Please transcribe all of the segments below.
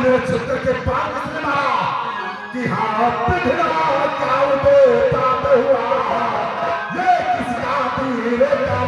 मेरे छुट्टे के पार किसने मारा कि हाँ पिघला क्या उठे प्राप्त हुआ ये किसका तीर का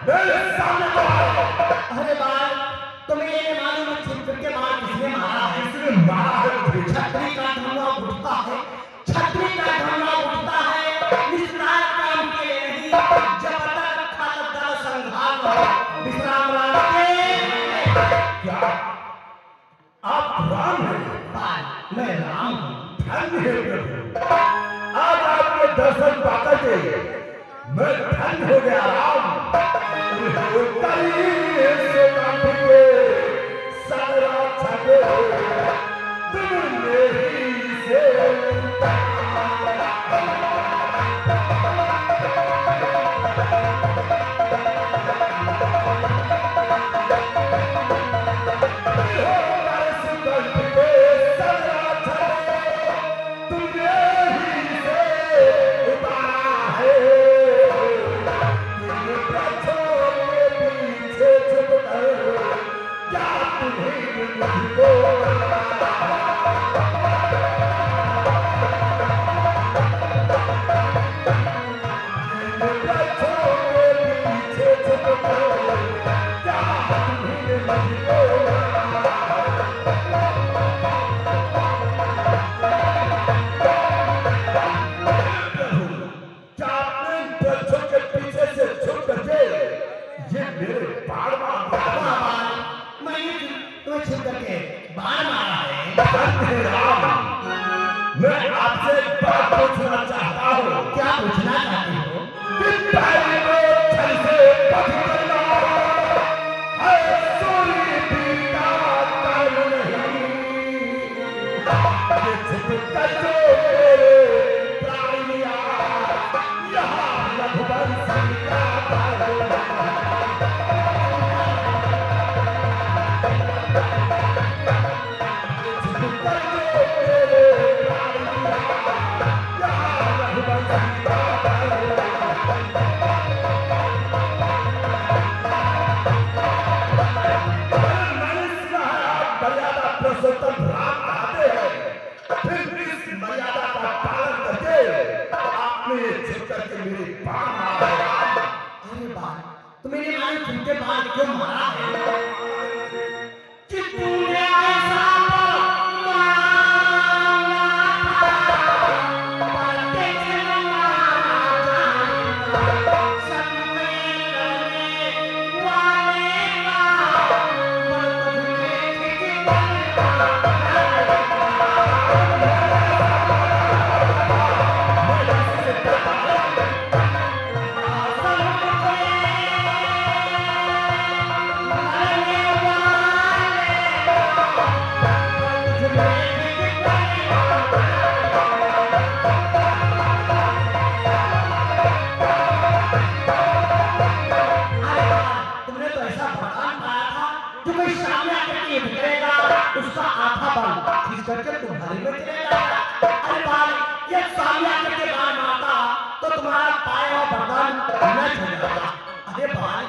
मेरे सामने अरे बाल तुम्हें ये मालूम है छुट्टी के बाद किसने मारा है? किसने मारा है? छतरी का धुआं उठता है, छतरी का धुआं उठता है निस्तार काम के लिए नहीं जब तक खालत का संघार हो विश्राम राम के क्या आप राम हैं? बाल मैं राम हूँ। धन्य है प्रभु, आज आपके दर्शन पाकर के मैं धन्य हो गया राम। से काट के सारा छठे तुमने ही से मैं आपसे एक बात पूछना चाहता हूँ। क्या पूछना चाहते हो? कि पहले तो छल से पति करना है सोनी पीता काल नहीं ये छुपकर जो मेरे प्राण लिया यहाँ रघुवंशी का क्यों मारा है? कि तूने ऐसा उसका आधा बल खींच करके तुम्हारे में चलेगा। अरे बाल ये सामने करके बाल मारता तो तुम्हारा पाया और बर्दान न चलेगा। अरे बाल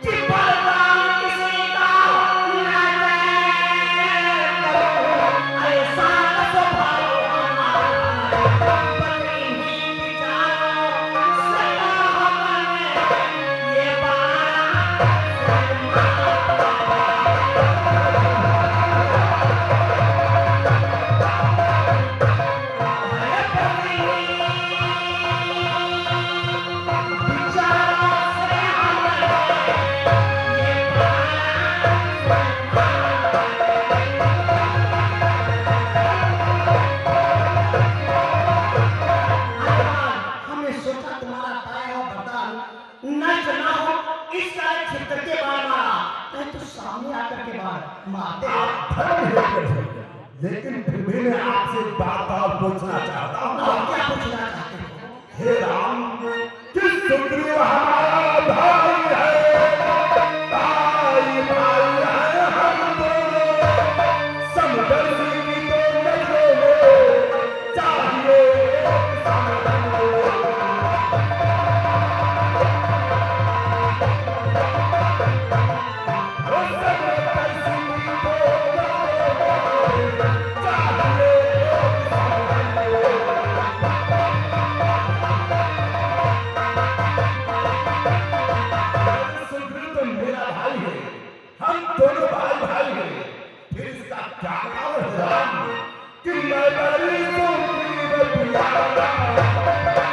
कि बर्दान किसी का न करो ऐसा स्वभाव बदली ही विचारो सलाह बने ये बात बातें आप धर्म हेतु हो, लेकिन फिर भी मैं आपसे एक बात और पूछना चाहता हूँ। आप क्या पूछना चाहते हो? हे राम, किस सुग्रीव हमारा भाई है, भाई भाई है हम दोनों, समदर्शी की तो नजरों में चाहिए समदर्शी। वो समदर्शी की तो नजरों में चाहिए सुग्रीव तो मेरा भाई है, हम दोनों भाई भाई हैं। फिर इसका क्या कारण है राम कि मैं बड़ी सुग्रीव प्यारा, मैं बड़ी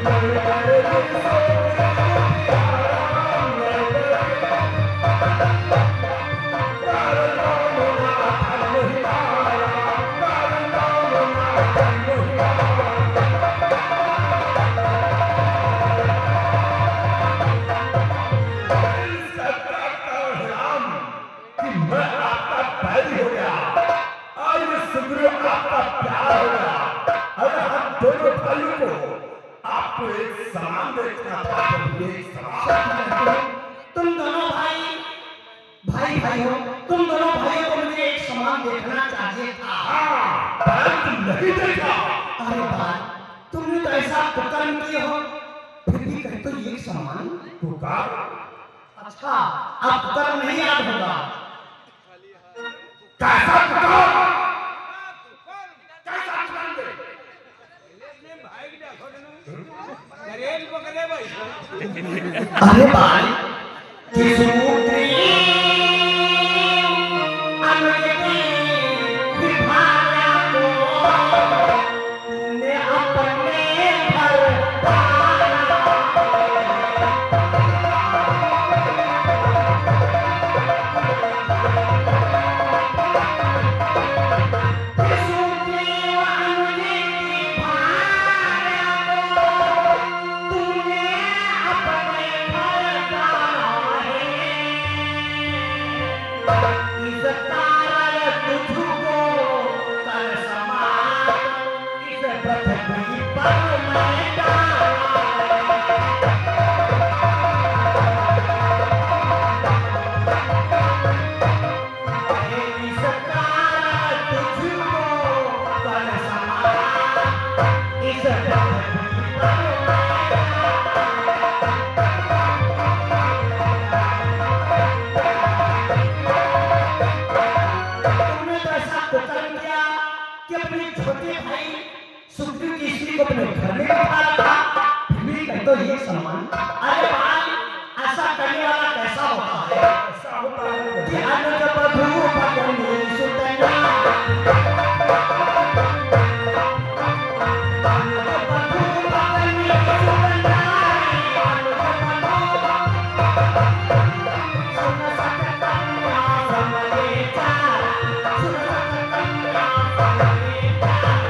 सुग्रीव प्यारा, मैं बड़ी नाम ना धन हिमाया, नाम ना धन हिमाया। मैं आपका बैरी हो गया और ये सुग्रीव आपका प्यार हो गया। अगर हम दोनों भाइयों को आपको एक समान देखना था तो एक समान। तुम दोनों भाई भाई भाई हो, तुम दोनों भाइयों को मुझे एक समान देखना चाहिए था। हाँ, परंतु नहीं देखा। अरे बात, तुमने तो ऐसा कुकर्म किए हो, फिर भी कहीं तो एक समान। पुकार अच्छा, अब कुकर्म नहीं याद होगा। कैसा पुकार, कैसा पुकार दे? अरे भाई, किसुत्री अनुयति विभाया को तूने अपने घर पाला। किसुत्री अनुयति विभाया को तूने अपने घर पाला है। इस कारण तुझको कर समान, इस पृथ्वी पर मैं डाला है। इस कारण तुझको कर समान, इस पृथ्वी पर मैं तुमने तो ऐसा कुकर्म किया कि अपने छोटे भाई सुग्रीव की स्त्री को अपने घर में बिठा रखा, फिर भी कहीं तो ये सम्मान। अरे भाई, ऐसा करने वाला कैसा होता है? ऐसा होता है कि अनुज बधू भगनी सुतना, अनुज बधू भगनी सुतना, अनुज बधू सुन सक कन्या समये चार, सुन सक कन्या समये चार।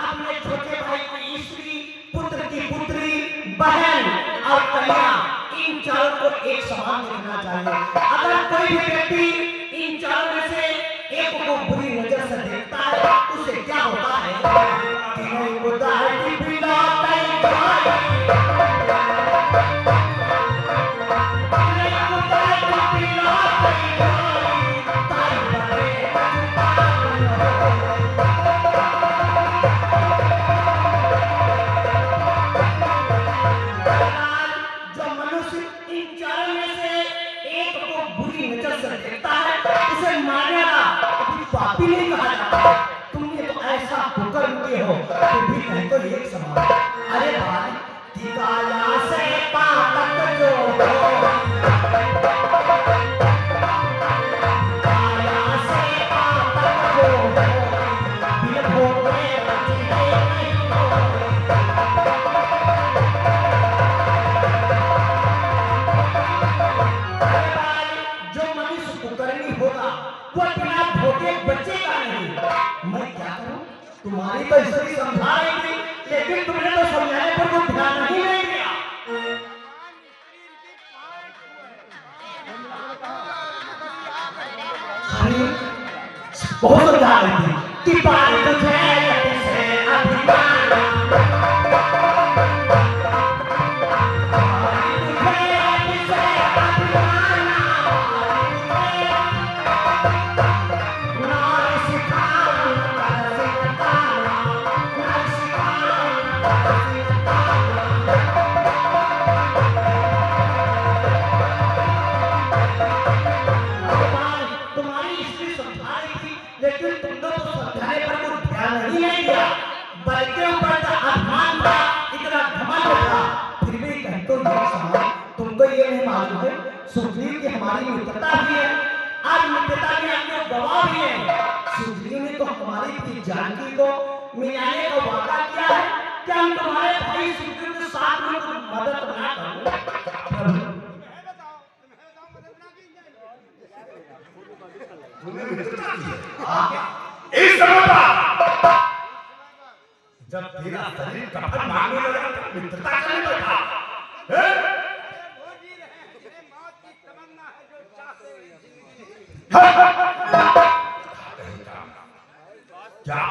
अपने छोटे भाई की स्त्री, पुत्र की पुत्री, बहन और कन्या, इन चारों को एक समान देखना चाहिए। अगर कोई भी व्यक्ति इन चारों में से एक को बुरी नजर से देखता है, उसे क्या होता है? तीनों को दाढ़ी बिना कहीं भाई, तीनों को दाढ़ी बिना कहीं भाई, ताई बने जो मनुष्य इन चारों में से एक को बुरी नजर से देखता है, उसे मारने वाला कभी पापी नहीं कहा जाता। तुमने तो ऐसा कुकर्म किए हो, फिर भी कहीं तो एक समान। अरे भाई, दिगाया से पापक जो हो, दिगाया से पापक जो हो, बिन भोगे बचने नहीं हो। जो मनुष्य कुकर्मी होगा वो बिना भोगे बचेगा नहीं। मैं क्या करूं? तुम्हारी तो स्त्री समझा रही थी, लेकिन तुमने तो समझाने पर को ध्यान ही नहीं दिया। अरे बहुत समझा रही थी कि पानी तुझे से अभिमान सुग्रीव की हमारी मित्रता भी है, आज मित्रता के अन्य गवाह भी है। सुग्रीव ने तो हमारी थी जानकी को मिलाने का वादा किया है कि हम तुम्हारे भाई सुग्रीव के साथ में कुछ मदद ना करो। तूने मित्रता की है इस समय पर जब तेरा शरीर कफन मांगने लगा तो मित्रता करने लगा क्या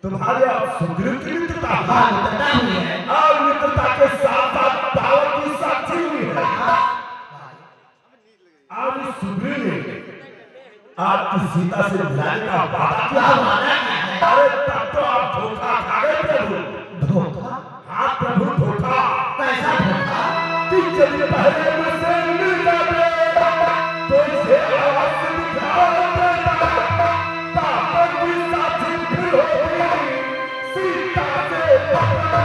तुम्हारे सुग्रीव की मित्रता हुई है और मित्रता के साथ साथ दावत की साक्षी हुई है। आज सुग्रीव ने आपकी सीता से मिलाने का वादा किया। अरे तब तो आप धोखा खा गए प्रभु। धोखा? हाँ प्रभु धोखा। कैसा धोखा? कि जब पहले मुझसे मिल जाते तो इसे आवाज से दिखा देता पापा की साथी फिर होगी सीता से पापा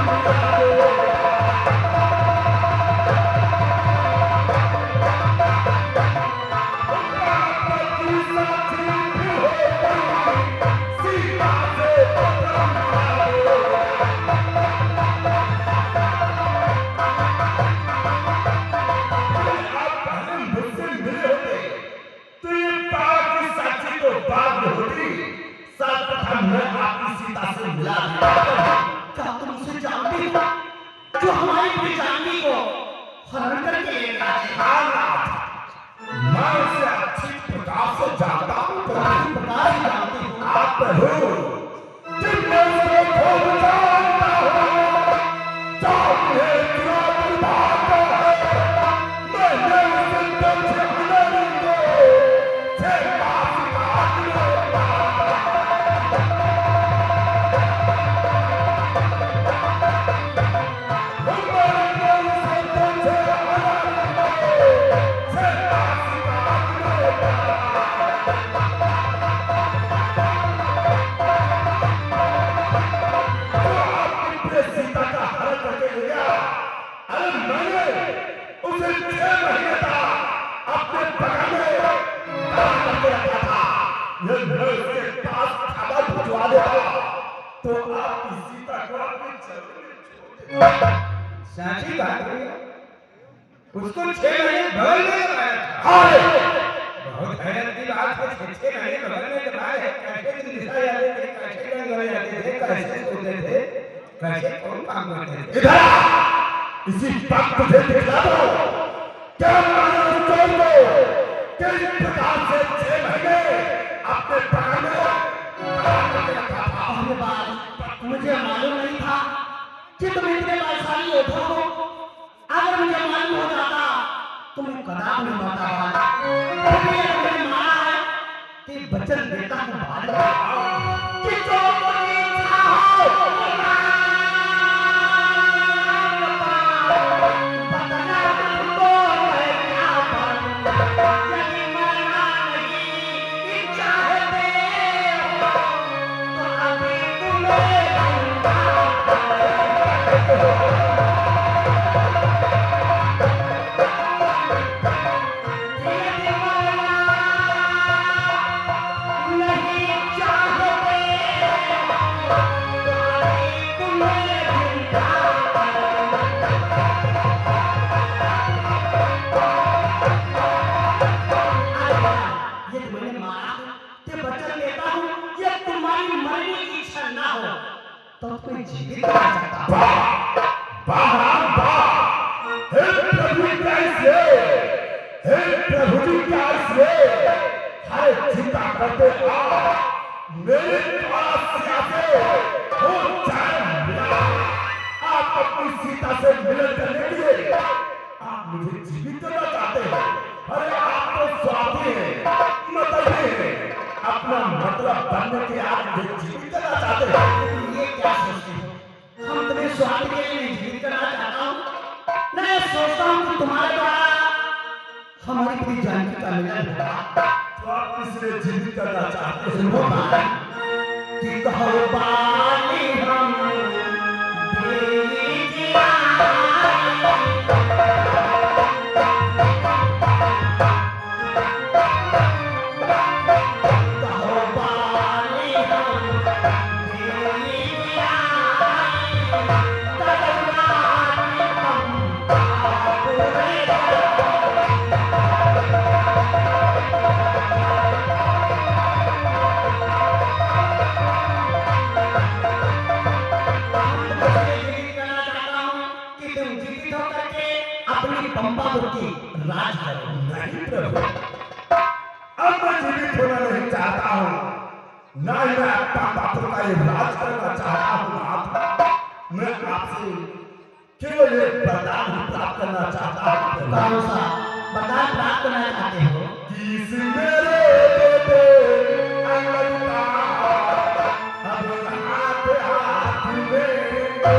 मिला दे। क्या तुम उसे जानती हो जो हमारी पूरी जानकी को हरण करके ले गया है? मैं उसे अच्छी प्रकार से जानता हूँ प्रकार से जानती हूँ। आप प्रभु जब मैं उसे खूब जानता हूँ चाहे क्या बुलाता है मैंने उसे तुमसे मिलने को छह मास काट लिया। तो आपकी सीता को आपके चरणों में साची बात है उसको 6 महीने बगल में लगाया था। बहुत हैरत की बात है 6 महीने बगल में लगाए हैं। कैसे दिन दिशा जाते थे कैसे रंग लग जाते थे कैसे सोते थे कैसे कौन काम करते थे। इधर इसी बात को दिखला दो क्या मानो चोर को किस प्रकार से 6 महीने अपने प्राण में अरे बाप मुझे मालूम नहीं था कि तुम इतने बलशाली योद्धा हो। अगर मुझे मालूम हो जाता तो मैं कदापि नहीं मरता। मैंने माना है कि वचन देता हूँ बाद में कि जो कोई इच्छा हो बतना तुमको मैं क्या बनूं। यदि मरना नहीं इच्छा है तो अभी तुम्हें तो कोई जीवित रह सकता है। हे प्रभु कैसे, हे प्रभु जी कैसे, हरे चिंता करते मेरे पास आके हो जाए मिला। आप अपनी सीता से मिलन करने के लिए आप मुझे जीवित करना चाहते हैं। अरे आप तो स्वार्थी हैं, मतलब है अपना मतलब बनने के आप मुझे जीवित करना चाहते हैं। ये क्या सोचते हो? हम तुम्हें स्वार्थ के लिए जीवित करना चाहता हूँ। मैं सोचता हूँ कि तुम्हारे द्वारा हमारी पूरी जानकी का मिलन होगा। तो आप किसने जीवित करना चाहते हैं? सुनो कि कहो बाली हम देवी जिया। राज करो। नहीं प्रभु, अब मैं जीवित होना नहीं चाहता हूँ, ना ही मैं अपना पात्र का ये राज करना चाहता हूँ। मैं आपसे केवल एक वरदान प्राप्त करना चाहता हूँ। कौन सा वरदान प्राप्त करना चाहते हो? कि इस मेरे बेटे अंगद का अब हाथ हाथ में दो।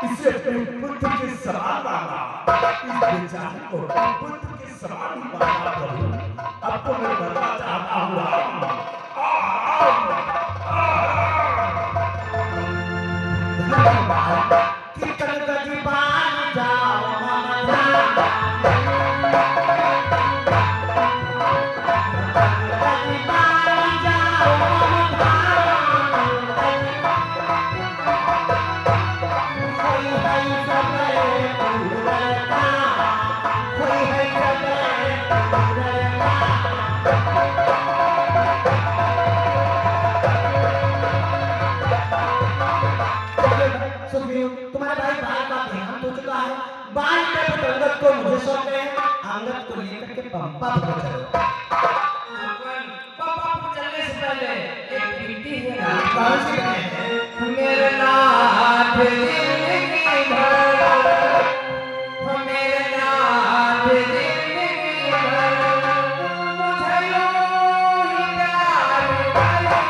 इसे अपने पुत्र के समान माना, इस बेचारे को पुत्र के समान ही माना प्रभु। अब तो मैं मरना चाहता हूँ। कीर्तन गति बाज जाओ मामा। तुम्हारे भाई बाल का ध्यान हो चुका है। बाल के अंगद को मुझे सौंप रहे हैं। अंगद को लेकर के पंपा पर चलो। पंपा पर चलने से पहले एक विनती है ना। कौन सी है? मेरे नाथ जिंदगी भर, मेरे नाथ जिंदगी भर मुझे यूं ही प्यार करेगा।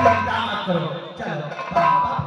चिंता मत करो, चलो पापा